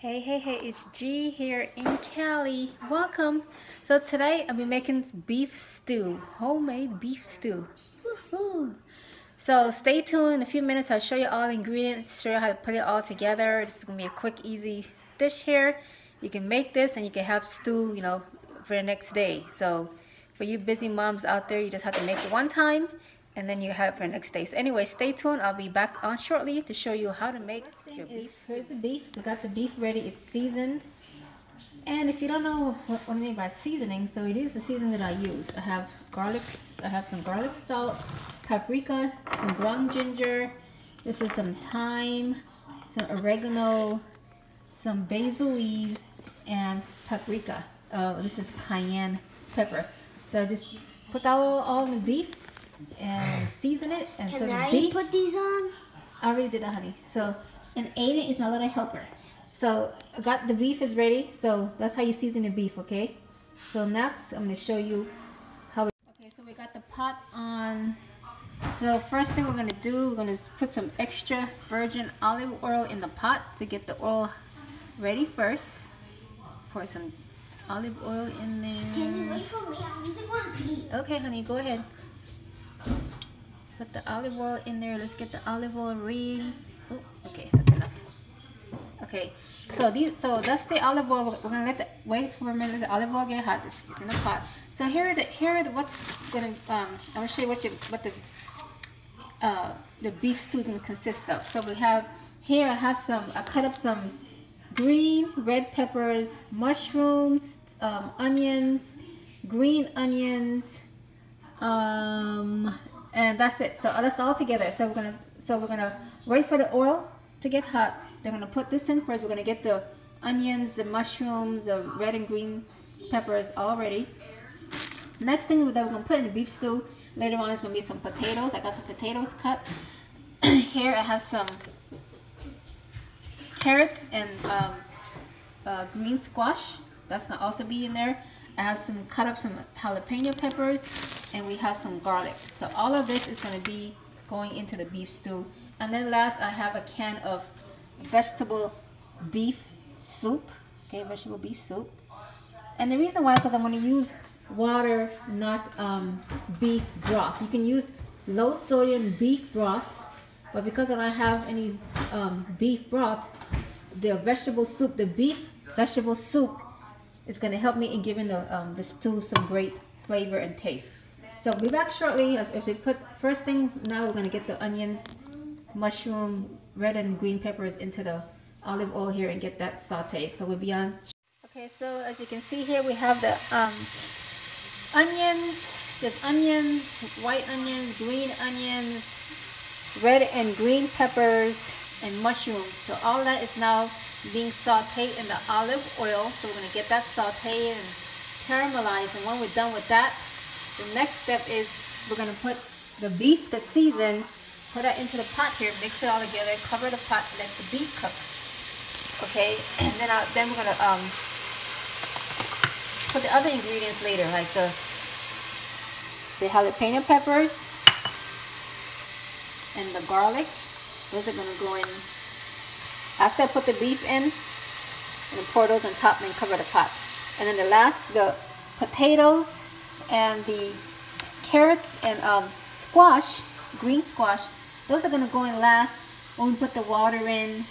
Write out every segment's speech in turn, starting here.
Hey, it's G here in Cali. Welcome. So today I'll be making beef stew, homemade beef stew. Woohoo. So stay tuned. In a few minutes I'll show you all the ingredients, show you how to put it all together. This is going to be a quick, easy dish here. You can make this and you can have stew, for the next day. So for you busy moms out there, you just have to make it one time and then you have it for the next day. So anyway, stay tuned. I'll be back on shortly to show you how to make your beef. Here's the beef. We got the beef ready. It's seasoned. And if you don't know what I mean by seasoning, so it is the seasoning that I use. I have garlic, I have some garlic salt, paprika, some ground ginger. This is some thyme, some oregano, some basil leaves, and paprika. This is cayenne pepper. So just put that all in the beef and season it. And Can I put these on? I already did that, honey. So, and Aiden is my little helper. So, I got the beef is ready. So, that's how you season the beef, okay? So, next, I'm going to show you how we... Okay, so we got the pot on. So, first thing we're going to do, we're going to put some extra virgin olive oil in the pot to get the oil ready first. Pour some olive oil in there. Can you wait for me? I really want to eat. Okay, honey, go ahead. Put the olive oil in there. Let's get the olive oil ready. Oh, okay, that's enough. Okay, so that's the olive oil. We're gonna wait for a minute. The olive oil get hot. It's in the pot. So here are what's gonna. I'm gonna show you what the beef stew is gonna consist of. So we have here. I cut up some green red peppers, mushrooms, onions, green onions. And that's it. So that's all together. So we're gonna wait for the oil to get hot. They're gonna put this in first. We're gonna get the onions, the mushrooms, the red and green peppers all ready. Next thing that we're gonna put in the beef stew later on is gonna be some potatoes. I got some potatoes cut. Here I have some carrots and green squash. That's gonna also be in there. I have cut up some jalapeno peppers, and we have some garlic. So all of this is going to be going into the beef stew. And then last, I have a can of vegetable beef soup. Okay, vegetable beef soup. And the reason why, because I'm going to use water, not beef broth. You can use low sodium beef broth, but because I don't have any beef broth, the vegetable soup, the beef vegetable soup, is going to help me in giving the stew some great flavor and taste. So we'll be back shortly as we put, first thing now we're going to get the onions, mushroom, red and green peppers into the olive oil here and get that sauteed. So we'll be on. Okay, so as you can see here we have the onions. There's onions, white onions, green onions, red and green peppers, and mushrooms. So all that is now being sauteed in the olive oil. So we're going to get that sauteed and caramelized. And when we're done with that, the next step is we're going to put the beef that's seasoned, put that into the pot here, mix it all together, cover the pot, let the beef cook. Okay, and then we're going to put the other ingredients later, like the jalapeno peppers and the garlic. Those are going to go in. After I put the beef in, I'm going to pour those on top and then cover the pot. And then the potatoes and the carrots and squash, green squash, those are going to go in last when we put the water in.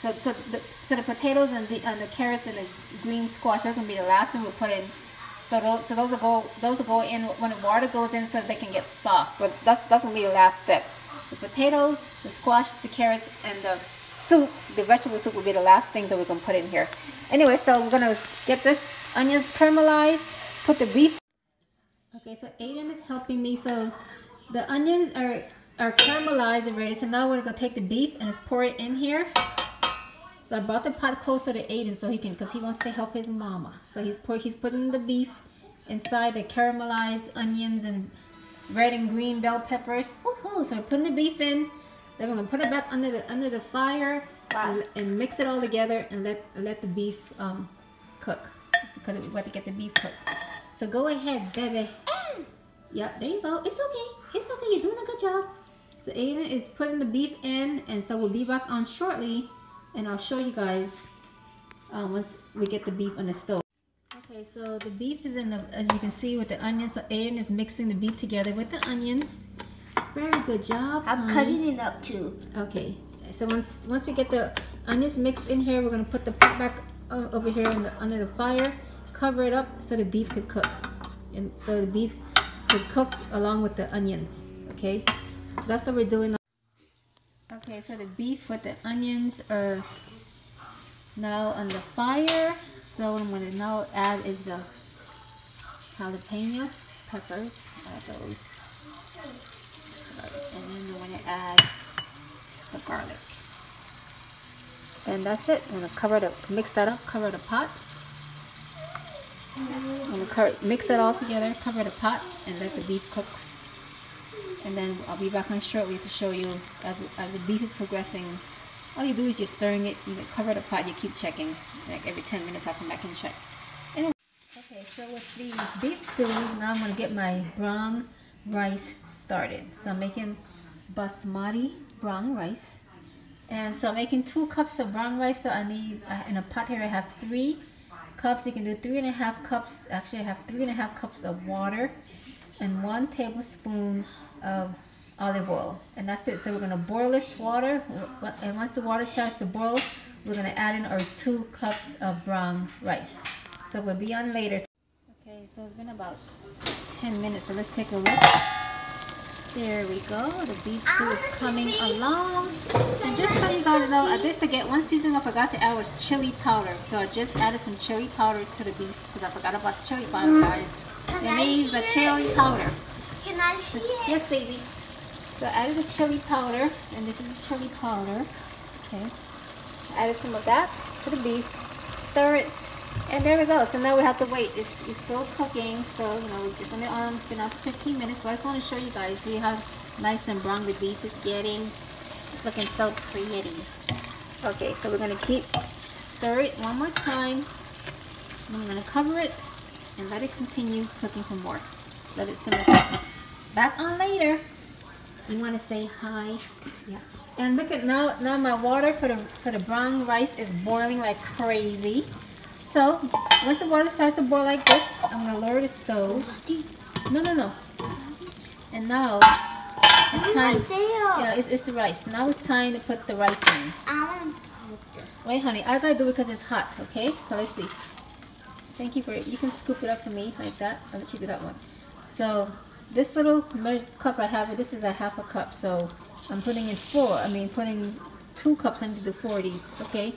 So the potatoes and the carrots and the green squash, those are going to be the last thing we'll put in. So those will go in when the water goes in so they can get soft. But that's going to be the last step. The potatoes, the squash, the carrots, and the soup, the vegetable soup will be the last thing that we're going to put in here. Anyway, so we're going to get this onions caramelized, put the beef. Okay, so Aiden is helping me. So the onions are caramelized and ready. So now we're going to take the beef and just pour it in here. So I brought the pot closer to Aiden so he can, because he wants to help his mama. So he's putting the beef inside the caramelized onions and red and green bell peppers. Woohoo! So we're putting the beef in. Then we're gonna put it back under the fire. Wow. and mix it all together and let the beef cook, because we want to get the beef cooked. So go ahead, baby. Yeah, there you go. It's okay. It's okay. You're doing a good job. So Aiden is putting the beef in, and so we'll be back on shortly and I'll show you guys once we get the beef on the stove. Okay, so the beef is in the, as you can see, with the onions. So Aiden is mixing the beef together with the onions. Very good job. I'm cutting it up too. Okay, so once we get the onions mixed in here, we're gonna put the pot back over here under the fire, cover it up so the beef could cook, and so the beef could cook along with the onions. Okay, so that's what we're doing. Okay, so the beef with the onions are now on the fire. So what I'm going to now add is the jalapeno peppers. Add those. And then I'm going to add the garlic. And that's it. I'm going to mix that up, cover the pot. I'm going to mix it all together, cover the pot, and let the beef cook. And then I'll be back on shortly to show you as the beef is progressing. All you do is you're stirring it, you cover the pot, you keep checking. Like every 10 minutes I'll come back and check. Anyway, okay, so with the beef stew, now I'm going to get my brown rice started. So I'm making basmati brown rice. And so I'm making 2 cups of brown rice. So I need, in a pot here I have 3 cups. You can do 3.5 cups. Actually I have 3.5 cups of water and 1 tablespoon of olive oil, and that's it. So we're going to boil this water, and once the water starts to boil, we're going to add in our 2 cups of brown rice. So we'll be on later. Okay, so it's been about 10 minutes, so let's take a look. There we go, the beef stew is coming along. And just so you guys know, I did forget one seasoning I forgot to add was chili powder. So I just added some chili powder to the beef because I forgot about the chili powder, guys. It means the chili powder. Can I see it? Yes, baby. So I added the chili powder, and this is the chili powder. Okay. I added some of that to the beef. Stir it, and there we go. So now we have to wait. It's still cooking, so you know it's only been on for 15 minutes. But I just want to show you guys. See how nice and brown the beef is getting. It's looking so pretty. Okay, so we're gonna stir it one more time. And I'm gonna cover it and let it continue cooking for more. Let it simmer. Back on later. You want to say hi? Yeah. And look at now my water for the brown rice is boiling like crazy. So once the water starts to boil like this, I'm gonna lower the stove. No. And now it's time. Yeah, it's the rice. Now it's time to put the rice in. Wait, honey, I gotta do it because it's hot. Okay. So let's see. Thank you for it. You can scoop it up for me like that. I'll let you do that one. So this little cup I have, this is a 1/2 cup, so I'm putting in 2 cups into the 4 of these, okay?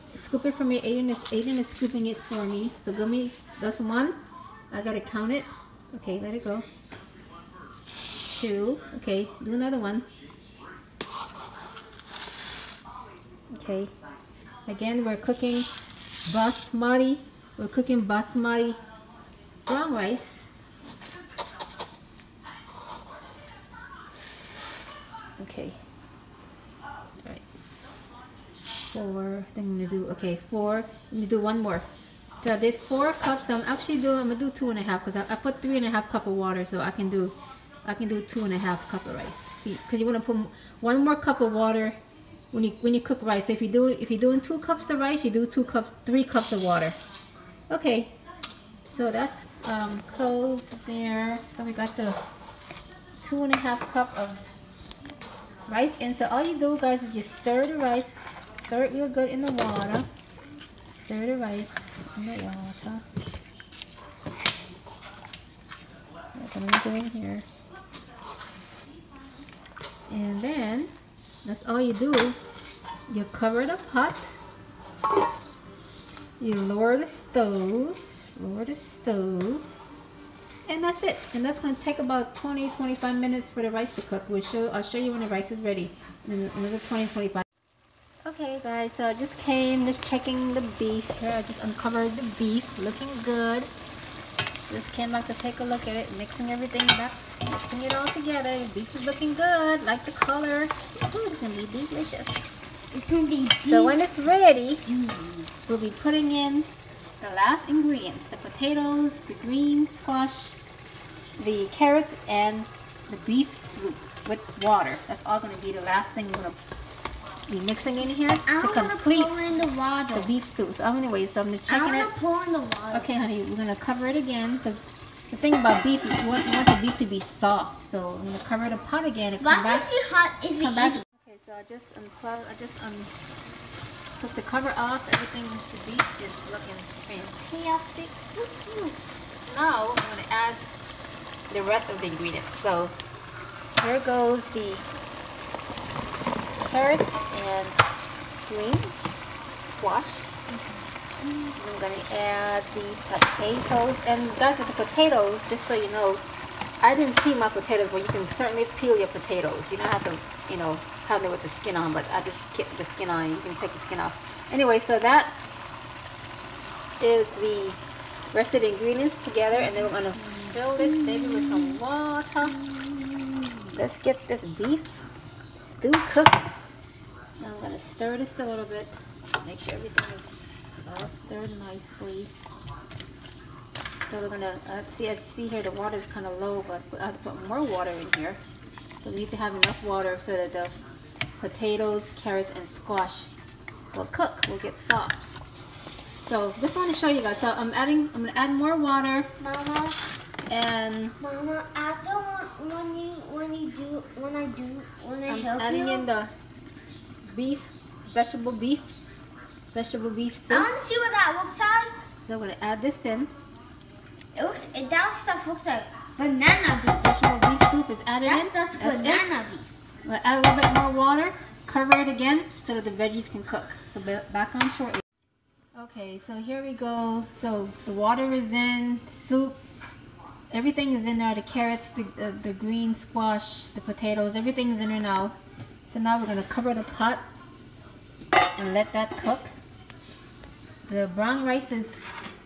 Scoop it for me. Aiden is scooping it for me. So give me, that's 1. I gotta count it. Okay, let it go. 2, okay, do another one. Okay, again, we're cooking basmati brown rice. Okay. Alright. 4. Then I'm gonna do 4. Let me do 1 more. So there's 4 cups. So I'm gonna do 2.5 because I put 3.5 cup of water, so I can do 2.5 cup of rice. Because you want to put 1 more cup of water when you cook rice. So if you're doing 2 cups of rice, you do 3 cups of water. Okay. So that's closed there. So we got the 2.5 cup of rice in. So all you do, guys, is just stir the rice, stir it real good in the water. Stir the rice in the water. That's what I'm doing here. And then that's all you do. You cover the pot. You lower the stove. And that's it. And that's going to take about 20-25 minutes for the rice to cook. I'll show you when the rice is ready. In another 20-25. Okay, guys. So I just checking the beef here. I just uncovered the beef, looking good. Just came back to take a look at it, mixing everything up, mixing it all together. The beef is looking good. Like the color. Ooh, it's gonna be delicious. It's gonna be deep. So when it's ready, we'll be putting in the last ingredients: the potatoes, the green squash, the carrots, and the beef soup with water. That's all going to be the last thing we're going to be mixing in here I to want to complete pour in the water. the beef stew. So anyway, so I'm checking I it. want to pour in the water. Okay, honey, we're gonna cover it again because the thing about beef is you want the beef to be soft. So I'm gonna cover the pot again and come back. If you hot, if you Come back. eat it. Okay, so I just unplug. I just took the cover off. Everything, the beef is looking fantastic. Now I'm gonna add the rest of the ingredients. So here goes the carrots and green squash. I'm going to add the potatoes. And guys, with the potatoes, just so you know, I didn't peel my potatoes, but you can certainly peel your potatoes. You don't have to, you know, have it with the skin on, but I just kept the skin on. You can take the skin off. Anyway, so that is the rest of the ingredients together, and then we're going to fill this baby with some water. Let's get this beef stew cooking. Now I'm going to stir this a little bit. Make sure everything is all stirred nicely. So we're gonna see, as you see here, the water is kind of low, but I have to put more water in here. So we need to have enough water so that the potatoes, carrots, and squash will cook, will get soft. So just want to show you guys. So I'm gonna add more water. Mama. And Mama, I don't want when I help you. I'm adding in the beef, vegetable beef soup. I want to see what that looks like. So I'm gonna add this in. That stuff looks like banana beef. Vegetable beef soup is added in. That's banana beef. I'm gonna add a little bit more water. Cover it again so that the veggies can cook. So back on shortly. Okay, so here we go. So the water is in, soup, everything is in there. The carrots, the green squash, the potatoes, everything is in there now. So now we're gonna cover the pot and let that cook. The brown rice is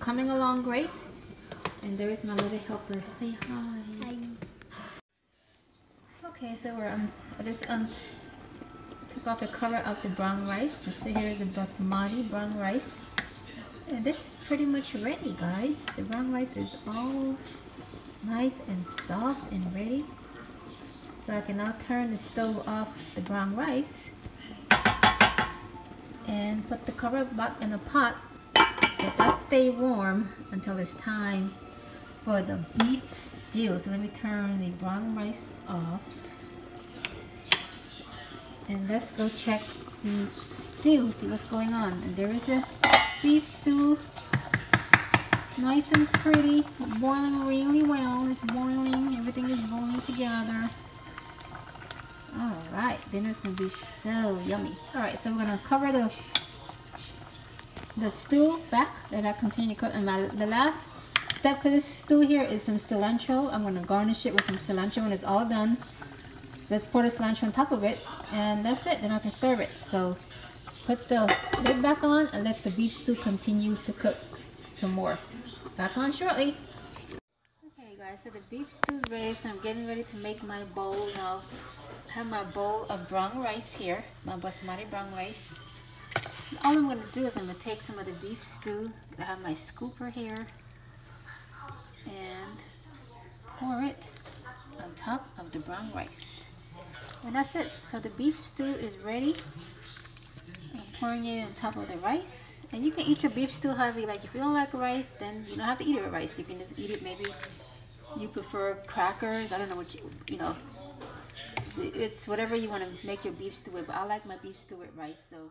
coming along great. And there is my little helper. Say hi. Hi. Okay, so I just took off the cover of the brown rice. So here is the basmati brown rice. And this is pretty much ready, guys. The brown rice is all nice and soft and ready. So I can now turn the stove off the brown rice and put the cover back in the pot. Let that stay warm until it's time for the beef stew. So let me turn the brown rice off. And let's go check the stew, see what's going on. And there is a beef stew. Nice and pretty. Boiling really well. It's boiling. Everything is boiling together. Alright, dinner's gonna be so yummy. Alright, so we're gonna cover the stew back. Let that continue to cook. And the last step for this stew here is some cilantro. I'm going to garnish it with some cilantro when it's all done. Just pour the cilantro on top of it, and that's it. Then I can serve it. So put the lid back on and let the beef stew continue to cook some more. Back on shortly. Okay guys, so the beef stew is ready. So I'm getting ready to make my bowl now. I have my bowl of brown rice here, my basmati brown rice. All I'm going to do is I'm going to take some of the beef stew. I have my scooper here and pour it on top of the brown rice. And that's it. So the beef stew is ready. I'm pouring it on top of the rice. And you can eat your beef stew however you like. If you don't like rice, then you don't have to eat it with rice. You can just eat it, maybe you prefer crackers. I don't know what you know. It's whatever you want to make your beef stew with. But I like my beef stew with rice, so